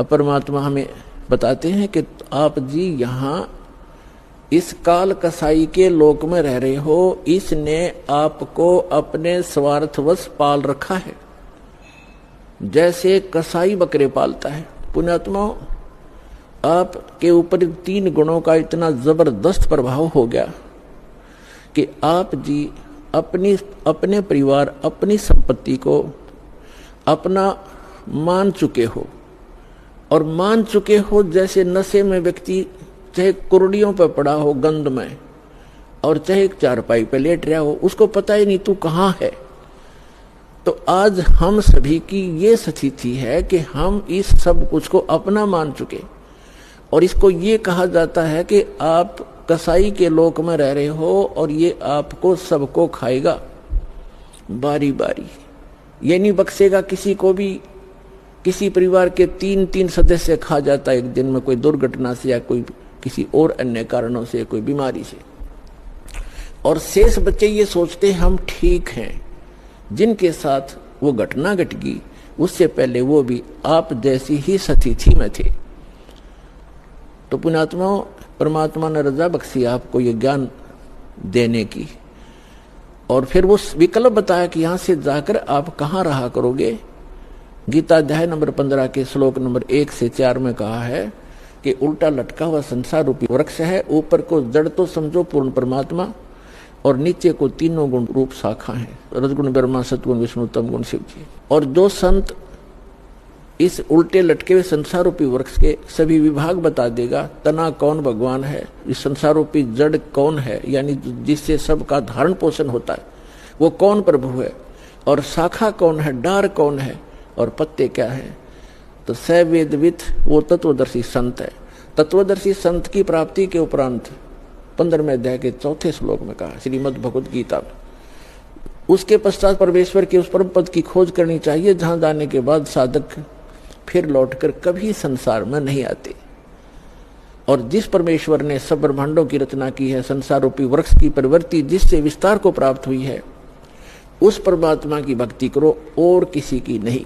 परमात्मा हमें बताते हैं कि आप जी यहाँ इस काल कसाई के लोक में रह रहे हो, इसने आपको अपने स्वार्थवश पाल रखा है, जैसे कसाई बकरे पालता है। पुण्यात्मा, आपके ऊपर 3 गुणों का इतना जबरदस्त प्रभाव हो गया कि आप जी अपने परिवार, अपनी संपत्ति को अपना मान चुके हो, और मान चुके हो जैसे नशे में व्यक्ति चाहे कुर्डियों पर पड़ा हो गंद में, और चाहे चारपाई पे लेट रहा हो, उसको पता ही नहीं तू कहाँ है। तो आज हम सभी की ये स्थिति है कि हम इस सब कुछ को अपना मान चुके, और इसको ये कहा जाता है कि आप कसाई के लोक में रह रहे हो और ये आपको सबको खाएगा बारी बारी। ये नहीं बख्शेगा किसी को भी। किसी परिवार के 3 सदस्य खा जाता है एक दिन में, कोई दुर्घटना से या कोई किसी और अन्य कारणों से, कोई बीमारी से, और शेष बच्चे ये सोचते हम ठीक हैं। जिनके साथ वो घटना घट गई उससे पहले वो भी आप जैसी ही स्थिति में थे। तो पुण्यात्माओं, परमात्मा ने रजा बख्शी आपको ये ज्ञान देने की, और फिर वो विकल्प बताया कि यहां से जाकर आप कहाँ रहा करोगे। गीता अध्याय नंबर 15 के श्लोक नंबर 1 से 4 में कहा है कि उल्टा लटका हुआ संसार रूपी वृक्ष है, ऊपर को जड़ तो समझो पूर्ण परमात्मा, और नीचे को 3 गुण रूप शाखा है, रजगुण ब्रह्मा, सतगुण विष्णु, तम गुण शिव जी। और जो संत इस उल्टे लटके हुए संसार रूपी वृक्ष के सभी विभाग बता देगा, तना कौन भगवान है, इस संसार रूपी जड़ कौन है, यानी जिससे सबका धारण पोषण होता है वो कौन प्रभु है, और शाखा कौन है, डार कौन है, और पत्ते क्या है, तो स वेदविद वो तत्वदर्शी संत है। तत्वदर्शी संत की प्राप्ति के उपरांत 15वें अध्याय के 4थे श्लोक में कहा श्रीमद् भगवद गीता में, उसके पश्चात परमेश्वर के उस परम पद की खोज करनी चाहिए जहां जाने के बाद साधक फिर लौटकर कभी संसार में नहीं आते। और जिस परमेश्वर ने सब ब्रह्मांडों की रचना की है, संसार रूपी वृक्ष की प्रवृत्ति जिससे विस्तार को प्राप्त हुई है, उस परमात्मा की भक्ति करो और किसी की नहीं।